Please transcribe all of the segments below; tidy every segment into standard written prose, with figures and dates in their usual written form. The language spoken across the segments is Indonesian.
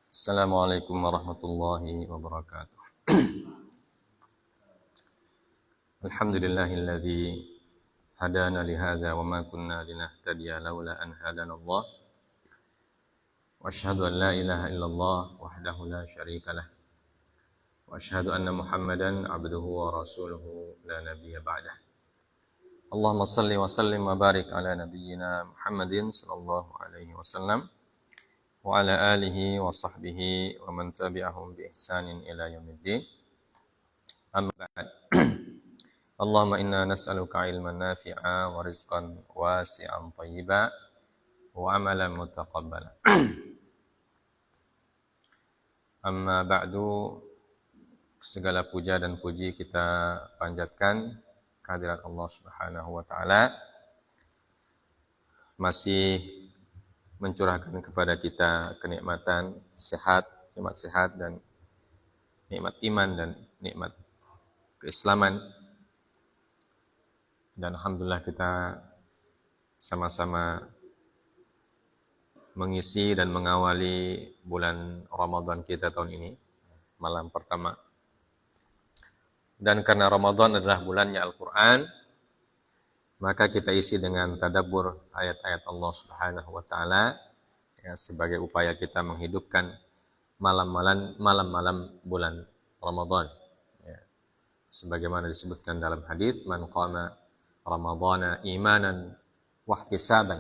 Assalamualaikum warahmatullahi wabarakatuh. Alhamdulillahilladzi hadana lihadza wa ma kunna linahtadiya laula an hadana Allah. Wa asyhadu an la ilaha illallah wahdahu la syarika lah. Wa asyhadu anna Muhammadan abduhu wa rasuluhu la nabiyya ba'dah. Allahumma shalli wa sallim wa barik ala nabiyyina Muhammadin sallallahu alaihi wasallam wa ala alihi wa sahbihi wa man tabi'ahum bi ihsanin ila yaumiddin. Amma ba'd. Allahumma inna nas'aluka ilman nafi'a wa rizqan wasi'an thayyiba wa amalan mutaqabbala. Amma ba'du, segala puja dan puji kita panjatkan kehadirat Allah Subhanahu wa taala, masih mencurahkan kepada kita kenikmatan sehat, nikmat sehat dan nikmat iman dan nikmat keislaman. Dan alhamdulillah kita sama-sama mengisi dan mengawali bulan Ramadan kita tahun ini, malam pertama. Dan karena Ramadan adalah bulannya Al-Quran, maka kita isi dengan tadabbur ayat-ayat Allah Subhanahu wa taala ya, sebagai upaya kita menghidupkan malam-malam bulan Ramadan. Ya. Sebagaimana disebutkan dalam hadis, man qama Ramadhana imanan wahtisaban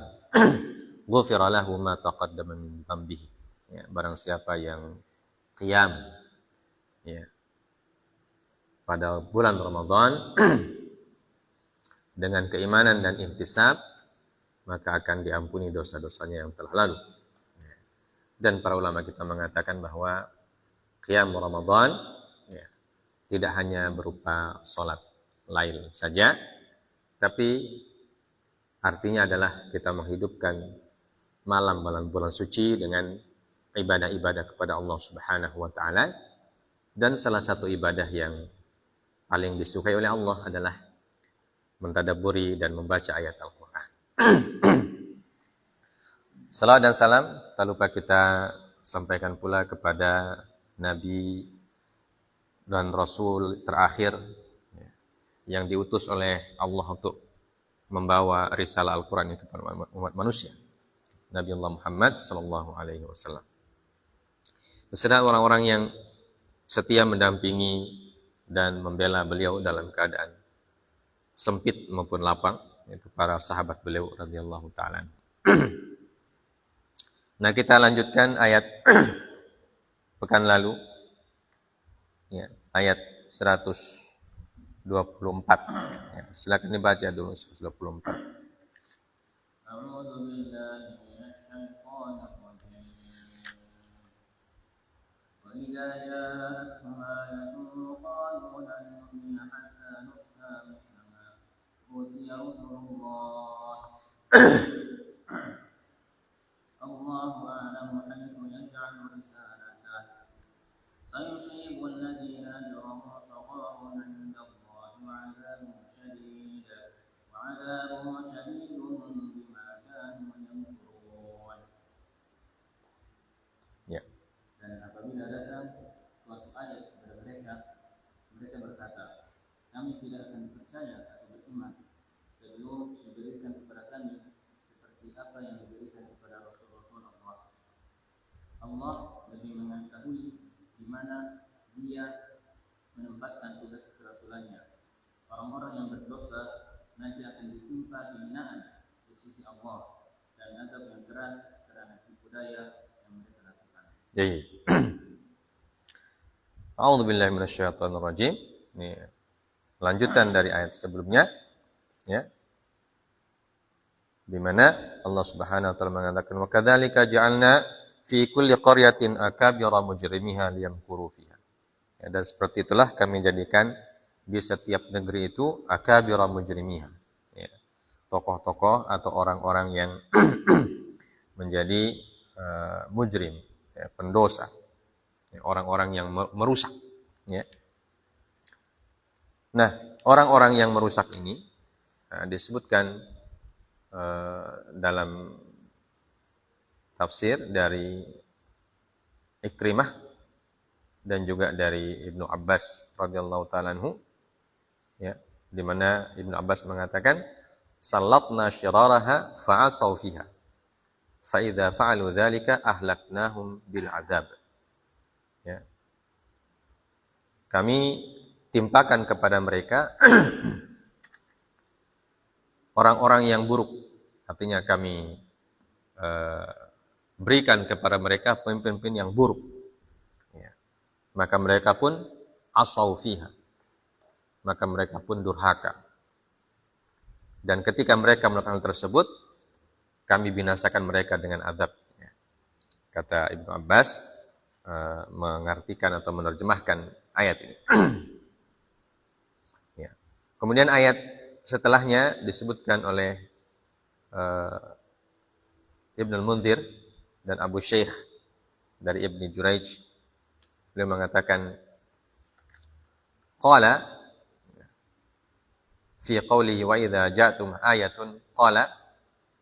ghufira lahu ma taqaddama min dhanbihi. Ya, barang siapa yang qiyam ya, pada bulan Ramadan dengan keimanan dan ihtisab, maka akan diampuni dosa-dosanya yang telah lalu. Ya. Dan para ulama kita mengatakan bahwa qiyam Ramadan ya, tidak hanya berupa sholat lail saja, tapi artinya adalah kita menghidupkan malam-malam bulan suci dengan ibadah-ibadah kepada Allah Subhanahu wa taala. Dan salah satu ibadah yang paling disukai oleh Allah adalah mentadabburi dan membaca ayat Al-Qur'an. Salawat dan salam tak lupa kita sampaikan pula kepada Nabi dan Rasul terakhir yang diutus oleh Allah untuk membawa risalah Al-Quran itu kepada umat manusia, Nabi Allah Muhammad sallallahu alaihi wasallam. Beserta orang-orang yang setia mendampingi dan membela beliau dalam keadaan sempit maupun lapang, yaitu para sahabat beliau radhiyallahu ta'ala. Nah, kita lanjutkan ayat pekan lalu ya, ayat 124. Ya, silakan dibaca dulu 124. A'udzu billahi minasy syaithanir rajim. Wa idza ja'atuhum ayatun qalu lan nu'mina hatta nu'ta mithla ma utiya rusulullah. Allahu a'lamu haythu yaj'alu risalatahu. Sayusibu alladhina ajramu sagharun 'inda Allah wa 'adzabun shadid bima kanu yamkurun. Ya. Dan apabila datang suatu ayat kepada mereka, mereka berkata, kami tidak akan percaya atau beriman sebelum diberikan kepada kami seperti apa yang diberikan kepada Rasul-Rasul Allah. Allah lebih mengetahui di mana Dia menempatkan tugas kerasulannya. Orang-orang yang berdosa nanti akan ditimpa hinaan di sisi Allah dan azab yang keras karena tipu daya yang mereka lakukan. Jadi, A'udzu billahi minasyaitonir rajim. Ini lanjutan dari ayat sebelumnya, ya. Di mana Allah Subhanahu wa taala mengatakan, "Wa kadzalika ja'alna fi kulli qaryatin akabira mujrimiha liyamkuru fiha." Ya, dan seperti itulah kami jadikan di setiap negeri itu akabira mujrimiha. Ya, tokoh-tokoh atau orang-orang yang menjadi mujrim, ya, pendosa, ya, orang-orang yang merusak. Ya. Nah, orang-orang yang merusak ini disebutkan dalam tafsir dari Ikrimah dan juga dari Ibnu Abbas radhiyallahu taala anhu, ya, di mana Ibnu Abbas mengatakan sallatna syiraraha fa'asaw fiha fa idza fa'alu dzalika ahlaknahum bil adzab. Ya. Kami timpakan kepada mereka orang-orang yang buruk. Artinya kami berikan kepada mereka pemimpin-pemimpin yang buruk. Ya. Maka mereka pun asaw fiha. Maka mereka pun durhaka. Dan ketika mereka melakukan hal tersebut, kami binasakan mereka dengan azab. Ya. Kata Ibnu Abbas mengartikan atau menerjemahkan ayat ini. Ya. Kemudian ayat setelahnya disebutkan oleh Ibn al-Mundhir dan Abu Syekh dari Ibn Jurayj. Beliau mengatakan qala fi qawlihi wa idza ja'tum ayatun qala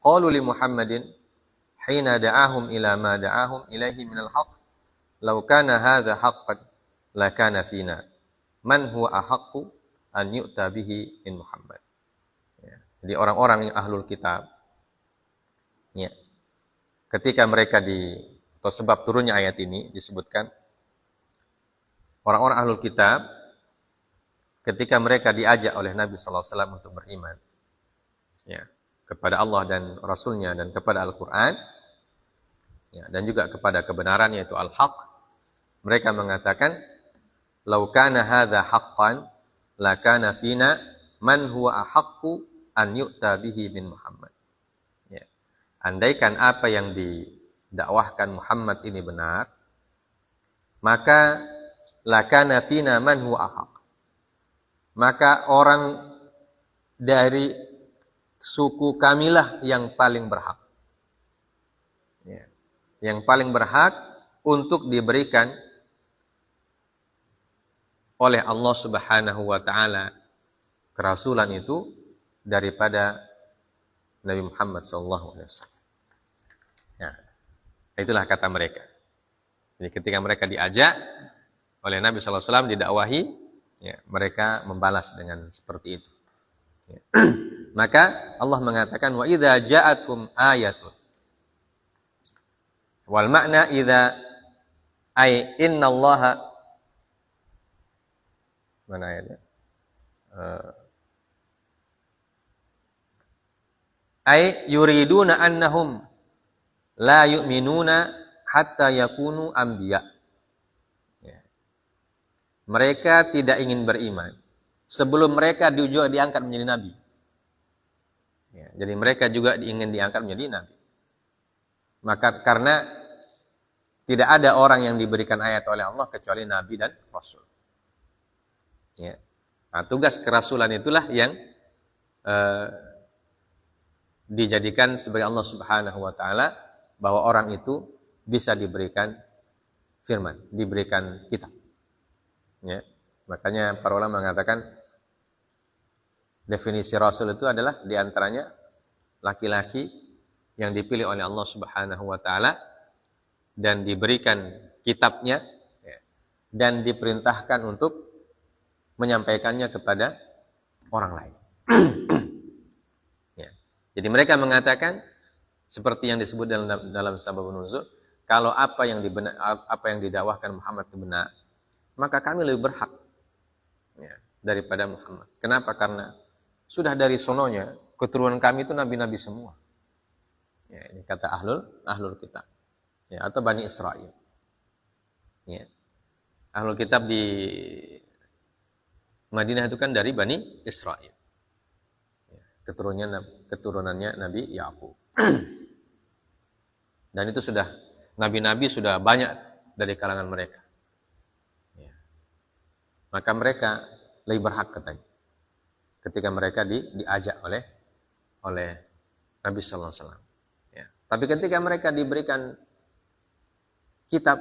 qalu li Muhammadin hina da'ahum ila ma da'ahum ilaihi minal haqq law kana hadha haqqan la kana fina man huwa ahaqqu an yu'ta bihi in Muhammad. Ya. Jadi orang-orang yang ahlul kitab, ya, ketika mereka atau sebab turunnya ayat ini disebutkan orang-orang ahlul kitab ketika mereka diajak oleh Nabi sallallahu alaihi wasallam untuk beriman, ya, kepada Allah dan Rasulnya dan kepada Al-Qur'an, ya, dan juga kepada kebenaran yaitu al-haq, mereka mengatakan law kana hadza haqqan la kana fina man huwa ahaqqu an yu'ta bihi min Muhammad. Ya. Andaikan apa yang didakwahkan Muhammad ini benar, maka la kana fina man huwa ahaq. Maka orang dari suku kamilah yang paling berhak. Ya. Yang paling berhak untuk diberikan oleh Allah Subhanahu wa taala kerasulan itu daripada Nabi Muhammad sallallahu alaihi wasallam. Ya. Itulah kata mereka. Jadi ketika mereka diajak oleh Nabi sallallahu alaihi wasallam didakwahi, ya, mereka membalas dengan seperti itu. Ya. Maka Allah mengatakan wa idza ja'atum ayatun. Wal makna idza ay innallaha mana ayatnya? Ay yuriduna annahum la yu'minuna hatta yakunu anbiya. Ya. Mereka tidak ingin beriman sebelum mereka juga diangkat menjadi nabi. Ya, jadi mereka juga ingin diangkat menjadi nabi. Maka karena tidak ada orang yang diberikan ayat oleh Allah kecuali nabi dan rasul. Ya. Nah, tugas kerasulan itulah yang dijadikan sebagai Allah Subhanahu wa taala bahwa orang itu bisa diberikan firman, diberikan kitab. Ya. Makanya para ulama mengatakan definisi rasul itu adalah diantaranya laki-laki yang dipilih oleh Allah Subhanahu wa taala dan diberikan kitabnya, ya, dan diperintahkan untuk menyampaikannya kepada orang lain. Ya. Jadi mereka mengatakan seperti yang disebut dalam sababun nuzul, kalau apa yang didakwahkan Muhammad itu benar, maka kami lebih berhak, ya, daripada Muhammad. Kenapa? Karena sudah dari sononya keturunan kami itu nabi-nabi semua. Ya, ini kata ahlul kitab, ya, atau Bani Israel. Ya. Ahlul kitab di Madinah itu kan dari Bani Israel. Ya, keturunannya Nabi Yakub. Dan itu sudah nabi-nabi sudah banyak dari kalangan mereka. Ya. Maka mereka lebih berhak katanya ketika mereka diajak oleh Nabi sallallahu alaihi wasallam. Ya. Tapi ketika mereka diberikan kitab,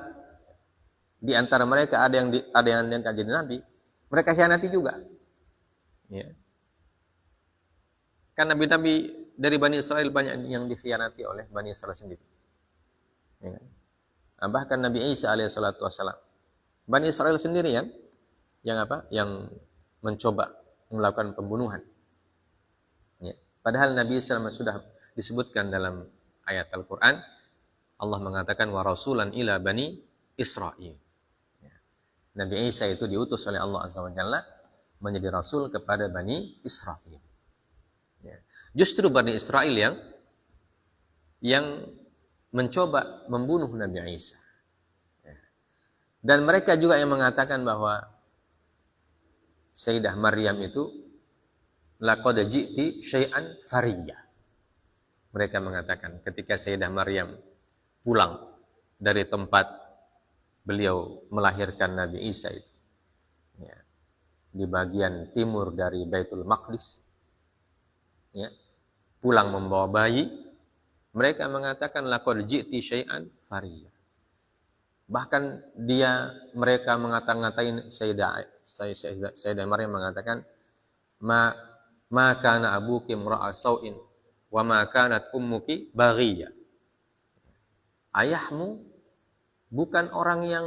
di antara mereka ada yang diangkat jadi nabi, mereka khianati juga. Ya. Kan nabi-nabi dari Bani Israel banyak yang dikhianati oleh Bani Israel sendiri. Ya. Bahkan Nabi Isa alaihissalatu wassalam. Bani Israel sendiri yang apa? Yang mencoba melakukan pembunuhan. Ya. Padahal Nabi Isa sudah disebutkan dalam ayat Al-Quran, Allah mengatakan wa rasulan ila bani Israel. Ya. Nabi Isa itu diutus oleh Allah Azza wa Jalla menjadi rasul kepada Bani Israel. Ya. Justru Bani Israel yang mencoba membunuh Nabi Isa. Ya. Dan mereka juga yang mengatakan bahwa Sayyidah Maryam itu laqad ji'ti syai'an fariyya. Mereka mengatakan ketika Sayyidah Maryam pulang dari tempat beliau melahirkan Nabi Isa itu, ya, di bagian timur dari Baitul Maqdis, ya, pulang membawa bayi, mereka mengatakan laqad ji'ti syai'an fariyya. Bahkan mereka ngata-ngatain Sayyidah Maryam mengatakan ma kana abuki imra'a sau'in wa ma kanat ummuki baghiyya. Ayahmu bukan orang yang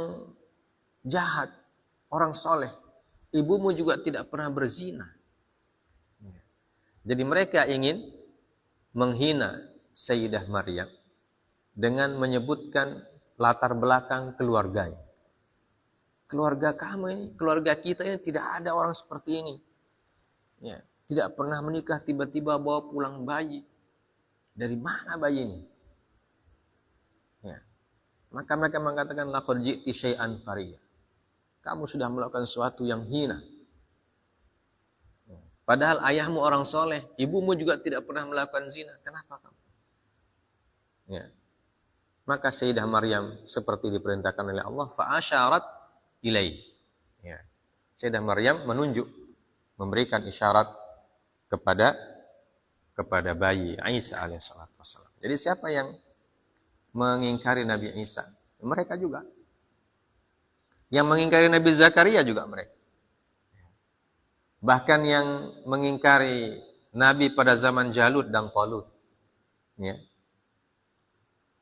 jahat, orang soleh. Ibumu juga tidak pernah berzina. Jadi mereka ingin menghina Sayyidah Maryam dengan menyebutkan latar belakang keluarganya. Keluarga kamu ini, keluarga kita ini tidak ada orang seperti ini. Ya, tidak pernah menikah, tiba-tiba bawa pulang bayi. Dari mana bayi ini? Ya. Maka mereka mengatakan laqad ji'ti syai'an fariyya. Kamu sudah melakukan sesuatu yang hina. Padahal ayahmu orang soleh, ibumu juga tidak pernah melakukan zina. Kenapa kamu? Ya. Maka Sayyidah Maryam seperti diperintahkan oleh Allah, fa'asyarat ilaih. Ya. Sayyidah Maryam menunjuk, memberikan isyarat kepada bayi Isa alaihissalatu wassalam. Jadi siapa yang mengingkari Nabi Isa? Mereka juga. Yang mengingkari Nabi Zakaria juga mereka. Bahkan yang mengingkari Nabi pada zaman Jalut dan Talut. Ya.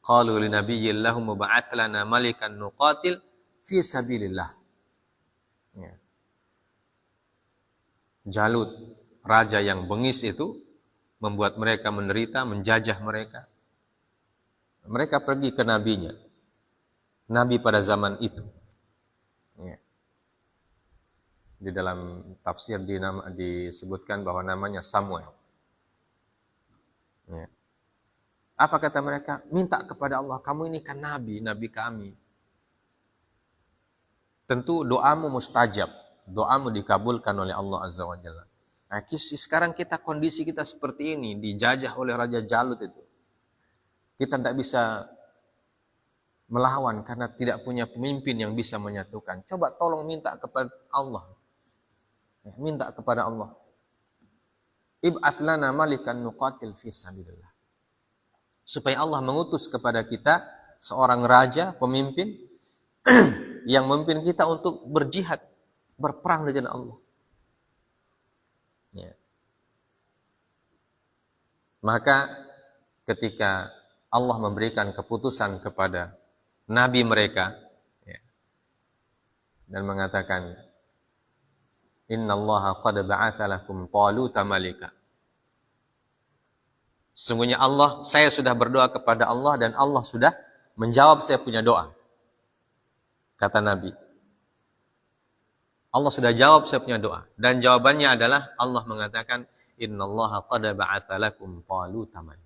Qalu li nabiyyin lahum mub'ats lana malikan nuqatil fi sabilillah. Ya. Jalut, raja yang bengis itu membuat mereka menderita, menjajah mereka. Mereka pergi ke nabinya. Nabi pada zaman itu. Ya. Di dalam tafsir disebutkan bahwa namanya Samuel. Ya. Apa kata mereka? Minta kepada Allah, kamu ini kan nabi kami. Tentu doamu mustajab, doamu dikabulkan oleh Allah Azza wa Jalla. Nah, sekarang kondisi kita seperti ini, dijajah oleh Raja Jalut itu. Kita tidak bisa melawan karena tidak punya pemimpin yang bisa menyatukan. Coba tolong minta kepada Allah. Minta kepada Allah. Ib'ats lana malikan nuqatil fi sabilillah. Supaya Allah mengutus kepada kita seorang raja, pemimpin yang memimpin kita untuk berjihad, berperang di jalan Allah. Ya. Maka ketika Allah memberikan keputusan kepada nabi mereka, ya, dan mengatakan innallaha qad ba'atsa lakum Taluta malika. Sungguhnya saya sudah berdoa kepada Allah dan Allah sudah menjawab saya punya doa. Kata Nabi. Allah sudah jawab saya punya doa. Dan jawabannya adalah Allah mengatakan innallaha qad ba'atsa lakum Taluta malika.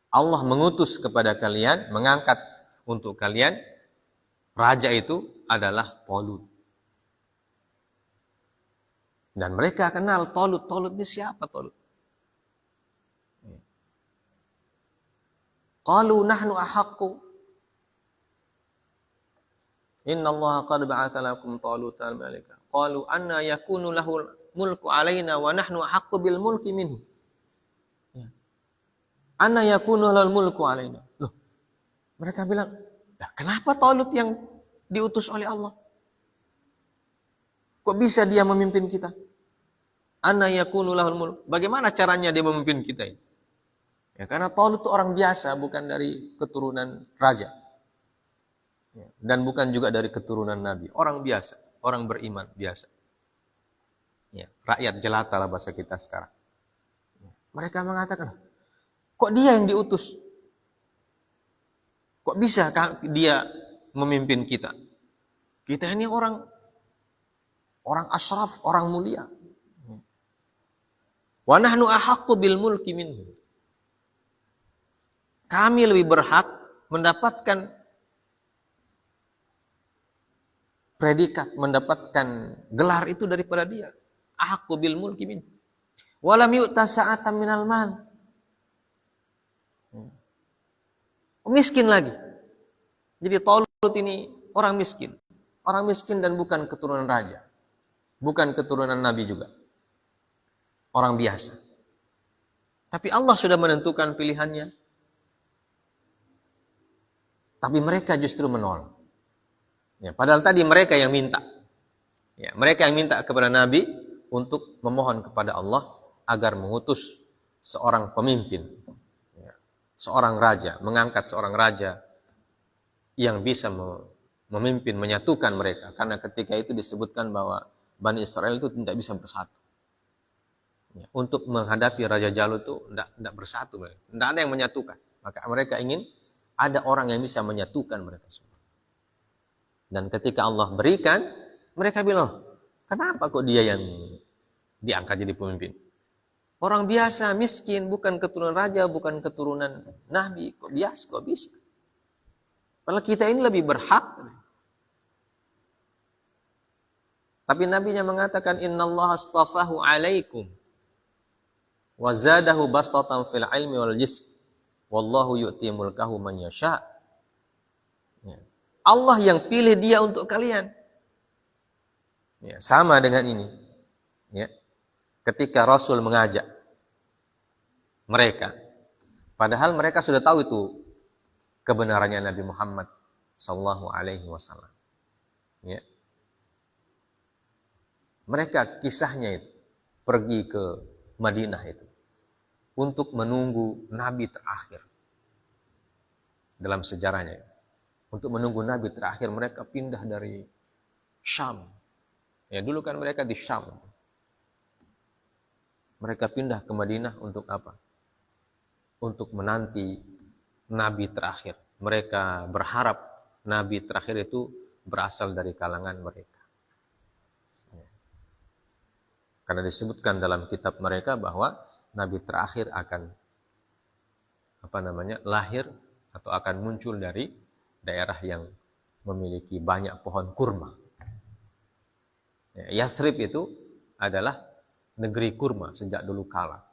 Allah mengutus kepada kalian, mengangkat untuk kalian, raja itu adalah Talut. Dan mereka kenal Talut. Talut ini siapa Talut? Qalu nahnu ahaqqu. Innallaha qad ba'atsa lakum Taluta malika. Qalu anna yakunu lahu mulku alaina wa nahnu ahaqqu bil mulki minhu. Anna yakunu lahu mulku alaina. Loh. Mereka bilang, kenapa Talut yang diutus oleh Allah? Kok bisa dia memimpin kita? Anna yakunu lahul mulk. Bagaimana caranya dia memimpin kita ini? Ya, karena Talut itu orang biasa, bukan dari keturunan raja. dan bukan juga dari keturunan Nabi. Orang biasa, orang beriman biasa. Ya, rakyat jelata lah bahasa kita sekarang. Mereka mengatakan, kok dia yang diutus? Kok bisa dia memimpin kita? Kita ini orang asyraf, orang mulia. Wa nahnu ahaqqu bil mulki minhu. Kami lebih berhak mendapatkan predikat, mendapatkan gelar itu daripada dia. Ahaqqu bil mulki minhu. Wa lam yu'ta sa'atan minal mal. Miskin lagi. Jadi Talut ini orang miskin. Orang miskin dan bukan keturunan raja. Bukan keturunan nabi juga. Orang biasa. Tapi Allah sudah menentukan pilihannya. Tapi mereka justru menolak. Ya, padahal tadi mereka yang minta. Ya, mereka yang minta kepada Nabi untuk memohon kepada Allah agar mengutus seorang pemimpin. Ya, seorang raja, mengangkat seorang raja yang bisa memimpin, menyatukan mereka. Karena ketika itu disebutkan bahwa Bani Israel itu tidak bisa bersatu. Ya, untuk menghadapi Raja Jalut itu tidak bersatu. Tidak ada yang menyatukan. Maka mereka ingin ada orang yang bisa menyatukan mereka semua. Dan ketika Allah berikan, mereka bilang, kenapa kok dia yang diangkat jadi pemimpin? Orang biasa, miskin, bukan keturunan raja, bukan keturunan nabi. Kok biasa, kok bisa? Padahal kita ini lebih berhak. Tapi nabinya mengatakan, innallaha astafahu alaikum. Wa zadahu bastatan fil ilmi wal jism. Wallahu yu'ti mulkahu man yasha. Ya. Allah yang pilih dia untuk kalian. Ya, sama dengan ini. Ya. Ketika Rasul mengajak mereka, padahal mereka sudah tahu itu kebenarannya Nabi Muhammad sallallahu alaihi wasallam. Ya. Mereka kisahnya itu pergi ke Madinah itu untuk menunggu Nabi terakhir dalam sejarahnya. Untuk menunggu Nabi terakhir mereka pindah dari Syam. Ya, dulu kan mereka di Syam. Mereka pindah ke Madinah untuk apa? Untuk menanti Nabi terakhir. Mereka berharap Nabi terakhir itu berasal dari kalangan mereka. Ya. Karena disebutkan dalam kitab mereka bahwa Nabi terakhir akan lahir atau akan muncul dari daerah yang memiliki banyak pohon kurma. Ya, Yathrib itu adalah negeri kurma sejak dulu kala.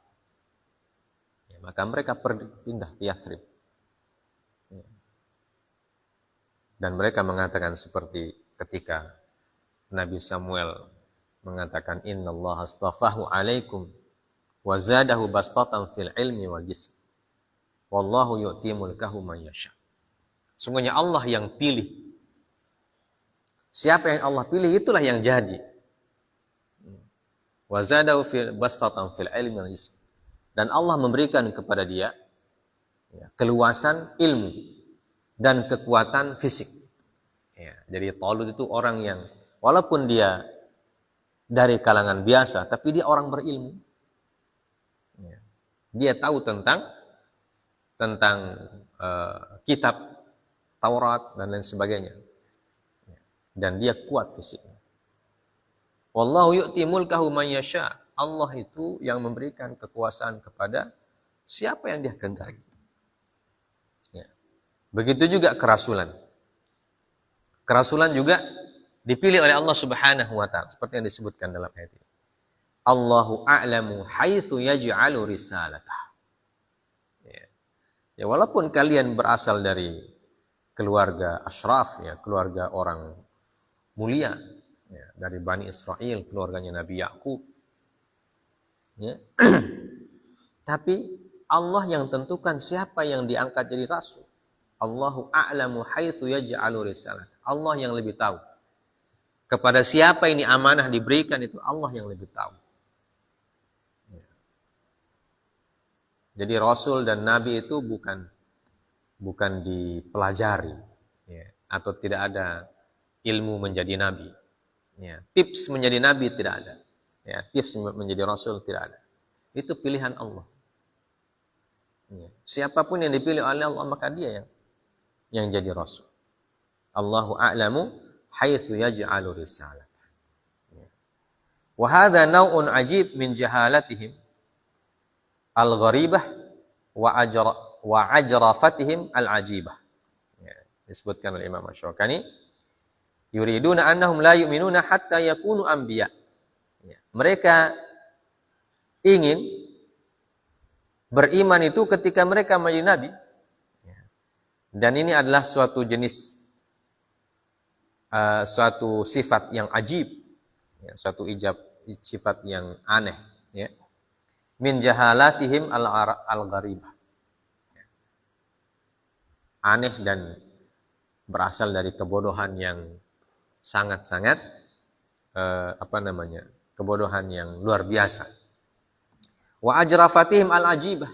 Ya, maka mereka pindah ke Yathrib. Ya. Dan mereka mengatakan seperti ketika Nabi Samuel mengatakan innallaha astafahu alaikum wa zadahu bastatan fil ilmi wal jism. Wallahu yu'ti mulkahu man yasha. Sungguhnya Allah yang pilih. Siapa yang Allah pilih itulah yang jadi. Wa zadahu bastatan fil ilmi wal jism. Dan Allah memberikan kepada dia keluasan ilmu dan kekuatan fisik. Ya, jadi Talut itu orang yang walaupun dia dari kalangan biasa, tapi dia orang berilmu. Ya. Dia tahu tentang kitab Taurat dan lain sebagainya. Ya. Dan dia kuat fisiknya. Wallahu yu'ti mulkahu man yasha. Allah itu yang memberikan kekuasaan kepada siapa yang dia kehendaki. Ya. Begitu juga kerasulan. Kerasulan juga dipilih oleh Allah Subhanahu wa taala seperti yang disebutkan dalam ayat ini. Allahu a'lamu haitsu yaj'alu risalatah. Ya, walaupun kalian berasal dari keluarga asyraf, ya, keluarga orang mulia, ya, dari Bani Israel, keluarganya Nabi Yakub. Ya. Tapi Allah yang tentukan siapa yang diangkat jadi rasul. Allahu a'lamu haitsu yaj'alu risalatah. Allah yang lebih tahu. Kepada siapa ini amanah diberikan itu Allah yang lebih tahu. Ya. Jadi Rasul dan Nabi itu bukan dipelajari. Ya. atau tidak ada ilmu menjadi nabi. Ya, tips menjadi nabi tidak ada. Ya, tips menjadi rasul tidak ada. Itu pilihan Allah. Ya. Siapapun yang dipilih oleh Allah maka dia yang jadi rasul. Allahu a'lamu haitsu yaj'alu risalah. Ya. Wa hadza naw'un ajib min jahalatihim al-gharibah wa ajrafatihim al-ajibah. Ya, disebutkan oleh Imam Asy-Syaukani, yuriduna annahum la yu'minuna hatta yakunu anbiya. Ya, mereka ingin beriman itu ketika mereka menjadi nabi. Ya. Dan ini adalah suatu jenis suatu sifat yang ajib, ya, suatu sifat yang aneh, ya. Min jahalatihim al-gharibah. Ya. Aneh dan berasal dari kebodohan yang sangat-sangat kebodohan yang luar biasa. Wa ajrafatihim al-ajibah.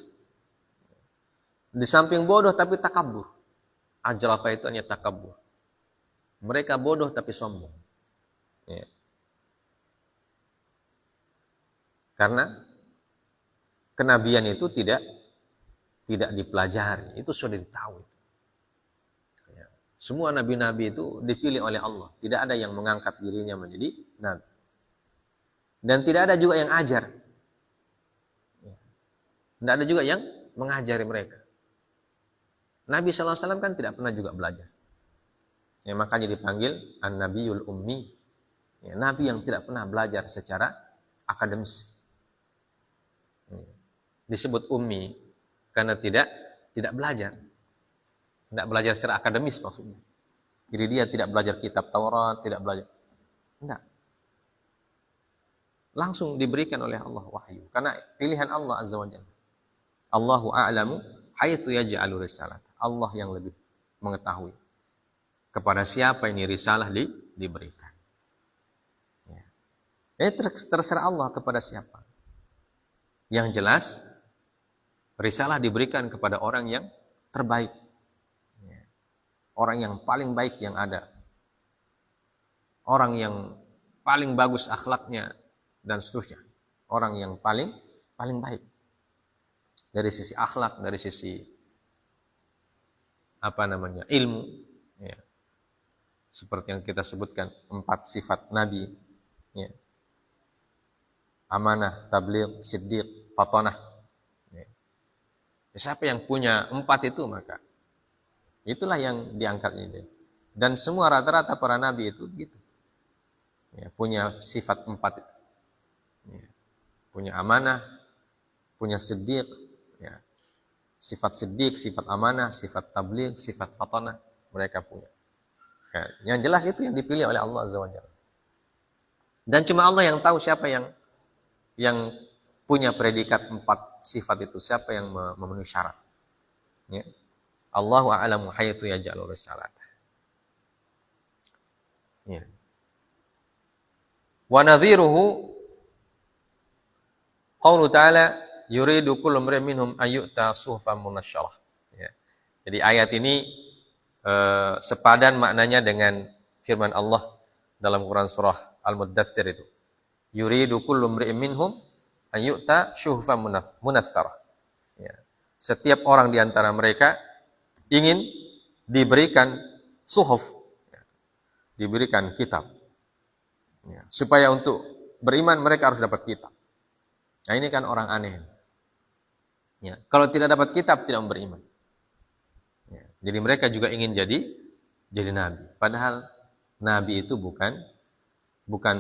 Di samping bodoh tapi takabur. Ajrafah itu hanya takabur. Mereka bodoh tapi sombong. Ya. Karena kenabian itu tidak dipelajari, itu sudah ditahu. Ya. Semua nabi-nabi itu dipilih oleh Allah, tidak ada yang mengangkat dirinya menjadi nabi. Dan tidak ada juga yang ajar. Ya. Tidak ada juga yang mengajari mereka. Nabi SAW kan tidak pernah juga belajar. Ya, makanya dipanggil An-Nabiyul Ummi. Ya, nabi yang tidak pernah belajar secara akademis. Ya. Disebut ummi karena tidak belajar. Tidak belajar secara akademis maksudnya. Jadi dia tidak belajar kitab Taurat, tidak belajar. Tidak. Langsung diberikan oleh Allah wahyu. Karena pilihan Allah Azza wa Jalla. Allahu a'lamu haitsu yaj'alu risalah. Allah yang lebih mengetahui kepada siapa ini risalah diberikan. Ya. Terserah Allah kepada siapa. Yang jelas, risalah diberikan kepada orang yang terbaik. Ya. Orang yang paling baik yang ada. Orang yang paling bagus akhlaknya dan seterusnya. Orang yang paling baik. Dari sisi akhlak, dari sisi ilmu. Ya. Seperti yang kita sebutkan 4 sifat Nabi, ya. Amanah, tabligh, siddiq, fatanah. Ya. Siapa yang punya 4 itu maka itulah yang diangkatnya dia. Dan semua rata-rata para nabi itu gitu. Ya, punya sifat 4. Ya. Punya amanah, punya siddiq, ya. Sifat siddiq, sifat amanah, sifat tabligh, sifat fatanah mereka punya. Yang jelas itu yang dipilih oleh Allah Azza wa Jalla. Dan cuma Allah yang tahu siapa yang punya predikat 4 sifat itu, siapa yang memenuhi syarat. Ya. Allahu a'lamu haitsu yaj'alu risalah. Ya. Wa nadhiruhu qaulu ta'ala yuridu kullu imrin minhum ayyuta suhufan munasyarah. Ya. Jadi ayat ini sepadan maknanya dengan firman Allah dalam Quran surah Al-Muddaththir itu. Yuridu kullu imri'in minhum an yu'ta syuhufan munaththara. Ya. Setiap orang di antara mereka ingin diberikan suhuf, ya. Diberikan kitab. Ya. Supaya untuk beriman mereka harus dapat kitab. Nah, ini kan orang aneh. Ya. Kalau tidak dapat kitab tidak beriman. Ya, jadi mereka juga ingin jadi nabi. Padahal nabi itu bukan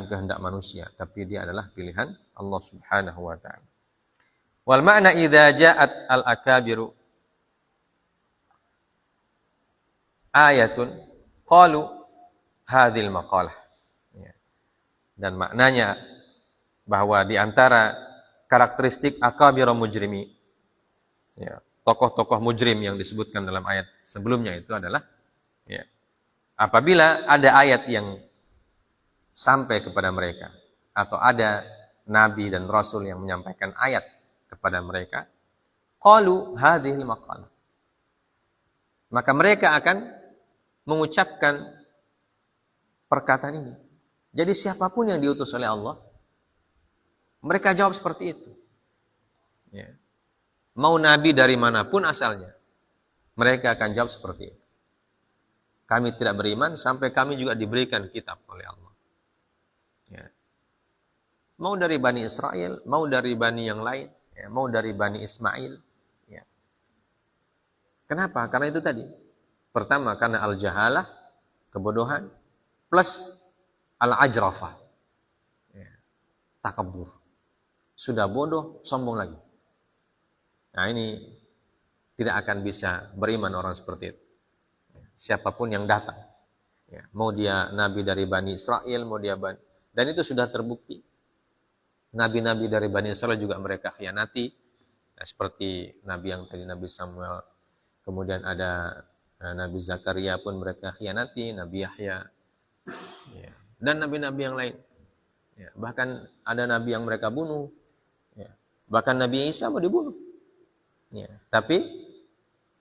kehendak manusia, tapi dia adalah pilihan Allah Subhanahu wa taala. Wal ma'na idza ja'at al-akabiru ayatun qalu hadhil maqalah. Ya. Dan maknanya bahwa di antara karakteristik akabirul mujrimi, ya, tokoh-tokoh mujrim yang disebutkan dalam ayat sebelumnya itu adalah, ya, apabila ada ayat yang sampai kepada mereka atau ada nabi dan rasul yang menyampaikan ayat kepada mereka, qalu hadhil maqalah. Maka mereka akan mengucapkan perkataan ini. Jadi siapapun yang diutus oleh Allah, mereka jawab seperti itu. Ya. Mau nabi dari manapun asalnya, mereka akan jawab seperti itu. Kami tidak beriman sampai kami juga diberikan kitab oleh Allah. Ya. Mau dari Bani Israel, mau dari Bani yang lain, ya, mau dari Bani Ismail. Ya. Kenapa? Karena itu tadi. Pertama, karena al-jahalah, kebodohan, plus al-ajrafah, ya, takabur. Sudah bodoh, sombong lagi. Nah ini tidak akan bisa beriman orang seperti itu. Siapapun yang datang. Ya, mau dia nabi dari Bani Israel, mau dia dan itu sudah terbukti. Nabi-nabi dari Bani Israel juga mereka khianati. Nah, seperti nabi yang tadi, Nabi Samuel. Kemudian ada Nabi Zakaria pun mereka khianati, Nabi Yahya. Ya, dan nabi-nabi yang lain. Ya, bahkan ada nabi yang mereka bunuh. Ya, bahkan Nabi Isa mau dibunuh. Ya, tapi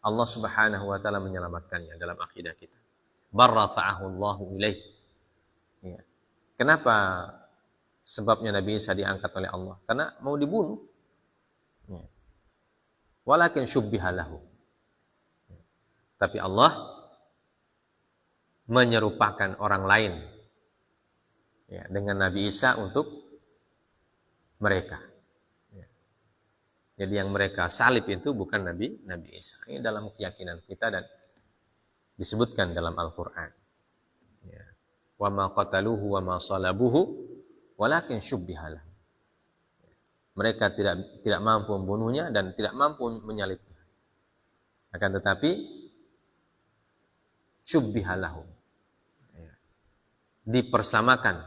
Allah Subhanahu wa taala menyelamatkannya dalam akidah kita. Barrafa'ahu Allahu ilaih. Ya. Kenapa sebabnya Nabi Isa diangkat oleh Allah? Karena mau dibunuh. Ya. Walakin syubbiha lahu. Ya. Tapi Allah menyerupakan orang lain, ya, dengan Nabi Isa untuk mereka. Jadi yang mereka salib itu bukan Nabi Isa. Ini dalam keyakinan kita dan disebutkan dalam Al-Quran. Ya. Wa ma qataluhu wa ma salabuhu walakin syubbiha lahu. Mereka tidak mampu membunuhnya dan tidak mampu menyalibnya. Akan tetapi syubbiha lahu. Ya. Dipersamakan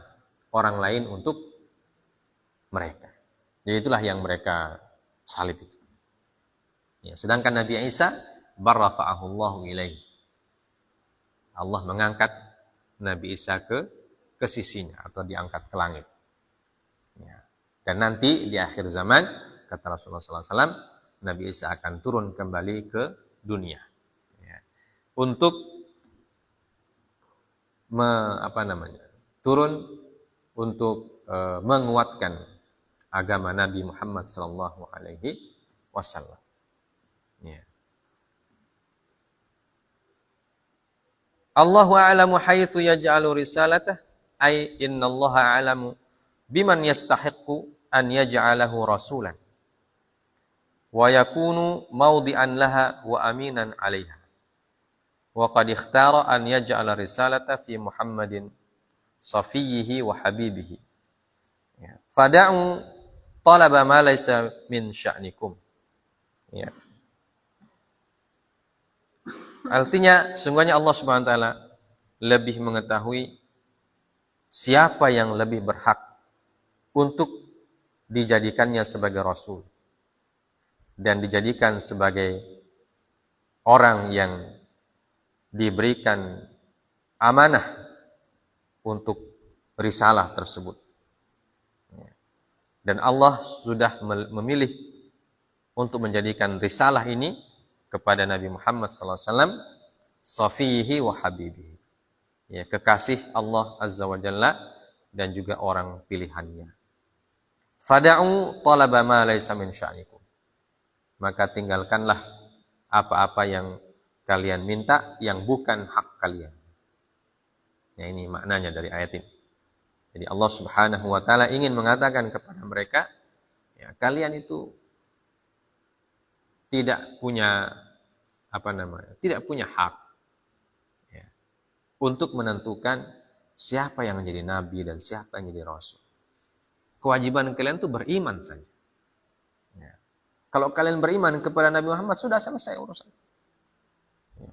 orang lain untuk mereka. Jadi itulah yang mereka salib itu. Ya, sedangkan Nabi Isa barrafa'ahu Allahu ilaihi. Allah mengangkat Nabi Isa ke sisinya atau diangkat ke langit. Ya. Dan nanti di akhir zaman kata Rasulullah SAW, Nabi Isa akan turun kembali ke dunia. Ya. Untuk turun untuk menguatkan agama Nabi Muhammad sallallahu alaihi wasallam. Ya. Allahu a'lamu haitsu yaj'alu risalatah, ay innallaha a'lamu biman yastahiqqu an yaj'alahu rasulan wa yakunu mawdi'an laha wa aminan 'alaiha. Wa qad ikhtara an yaj'ala risalata fi Muhammadin safiyyihi wa habibihi. Ya. Fada'u talaba ma laysa min sya'nikum. Ya. Artinya sungguhnya Allah Subhanahu wa taala lebih mengetahui siapa yang lebih berhak untuk dijadikannya sebagai rasul dan dijadikan sebagai orang yang diberikan amanah untuk risalah tersebut. Dan Allah sudah memilih untuk menjadikan risalah ini kepada Nabi Muhammad SAW, safihi wa habibihi. Ya, kekasih Allah Azza wa Jalla dan juga orang pilihannya. Fada'u talaba ma laysa min sya'nikum. Maka tinggalkanlah apa-apa yang kalian minta yang bukan hak kalian. Ya, ini maknanya dari ayat ini. Jadi Allah Subhanahu wa taala ingin mengatakan kepada mereka, ya, kalian itu tidak punya tidak punya hak, ya, untuk menentukan siapa yang menjadi nabi dan siapa yang menjadi rasul. Kewajiban kalian itu beriman saja. Ya. Kalau kalian beriman kepada Nabi Muhammad, sudah selesai urusan. Ya.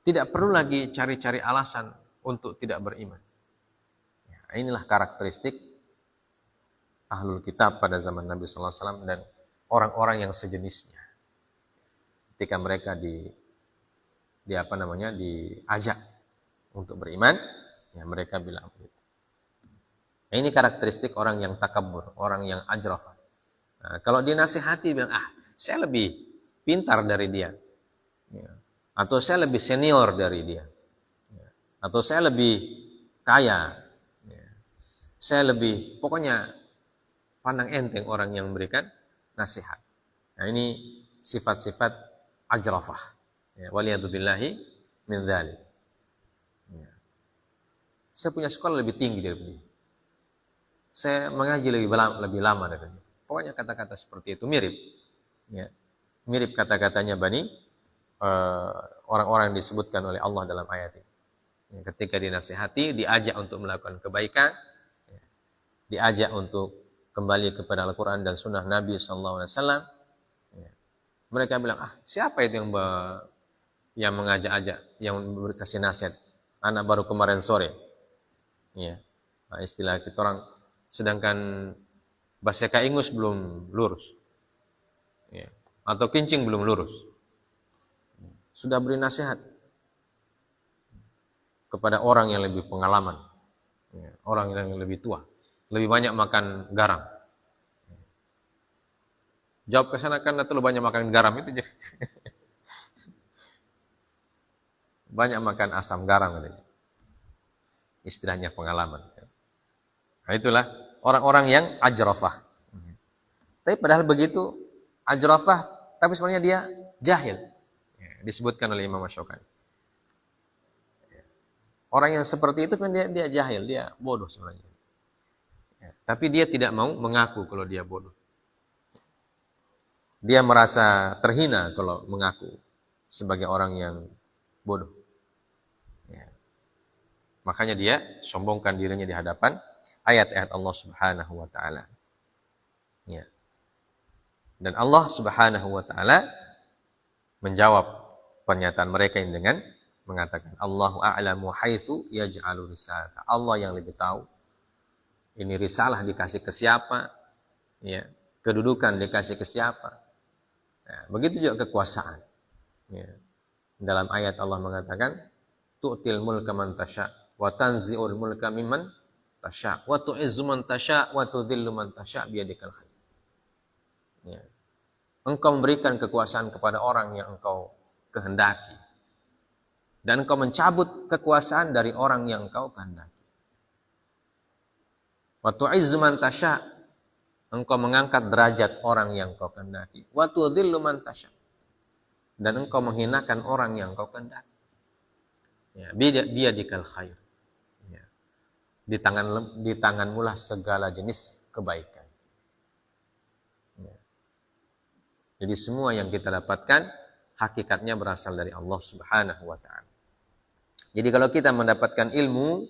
Tidak perlu lagi cari-cari alasan untuk tidak beriman. Inilah karakteristik ahlul kitab pada zaman Nabi sallallahu alaihi wasallam dan orang-orang yang sejenisnya. Ketika mereka diajak untuk beriman, ya mereka bilang begitu. Nah, ini karakteristik orang yang takabur, orang yang ajraf. Nah, kalau dia nasihati bilang, saya lebih pintar dari dia. Ya. atau saya lebih senior dari dia, atau saya lebih kaya, saya lebih, pokoknya pandang enteng orang yang memberikan nasihat. Nah, ini sifat-sifat ajrafah. Waliyadzubillahi min dzalik. Saya punya sekolah lebih tinggi dari dia. Saya mengaji lebih lama dari dia. Pokoknya kata-kata seperti itu mirip. Ya. Mirip kata-katanya orang-orang yang disebutkan oleh Allah dalam ayat ini. Ya, ketika dinasihati, diajak untuk melakukan kebaikan, ya, diajak untuk kembali kepada Al-Quran dan Sunnah Nabi SAW. Ya. Mereka bilang, siapa itu yang mengajak-ajak, yang berkasih nasihat? Anak baru kemarin sore. Ya. Nah, istilah kita orang, sedangkan baseka ingus belum lurus. Ya. Atau kincing belum lurus. Sudah beri nasihat kepada orang yang lebih pengalaman, orang yang lebih tua, lebih banyak makan garam. Jawab ke sana, kan terlalu banyak makan garam itu. Banyak makan asam garam katanya. Istilahnya pengalaman. Nah, itulah orang-orang yang ajrafah. Tapi padahal begitu ajrafah, tapi sebenarnya dia jahil. Disebutkan oleh Imam Asy-Syaukani. Orang yang seperti itu kan dia jahil, dia bodoh sebenarnya. Tapi dia tidak mau mengaku kalau dia bodoh. Dia merasa terhina kalau mengaku sebagai orang yang bodoh. Makanya dia sombongkan dirinya di hadapan ayat-ayat Allah Subhanahu wa taala. Ya. Dan Allah Subhanahu wa taala menjawab pernyataan mereka ini dengan mengatakan, Allahu a'lamu haitsu yaj'alu risalata. Allah yang lebih tahu ini risalah dikasih ke siapa, ya, kedudukan dikasih ke siapa. Nah, begitu juga kekuasaan. Ya. Dalam ayat Allah mengatakan, tu'til mulka man tasya wa tanzi'ul mulka mimman tasya wa tu'izzu man tasya wa tudhillu man tasya biyadikal khair. Ya. Engkau memberikan kekuasaan kepada orang yang engkau kehendaki, dan engkau mencabut kekuasaan dari orang yang engkau kehendaki. Wa tu'izzu man tasya, engkau mengangkat derajat orang yang engkau kehendaki. Wa tudhillu man tasya, dan engkau menghinakan orang yang engkau kehendaki. Ya, biyadikal khair. Ya. Di tanganmu lah segala jenis kebaikan. Ya. Jadi semua yang kita dapatkan hakikatnya berasal dari Allah Subhanahu wa taala. Jadi kalau kita mendapatkan ilmu,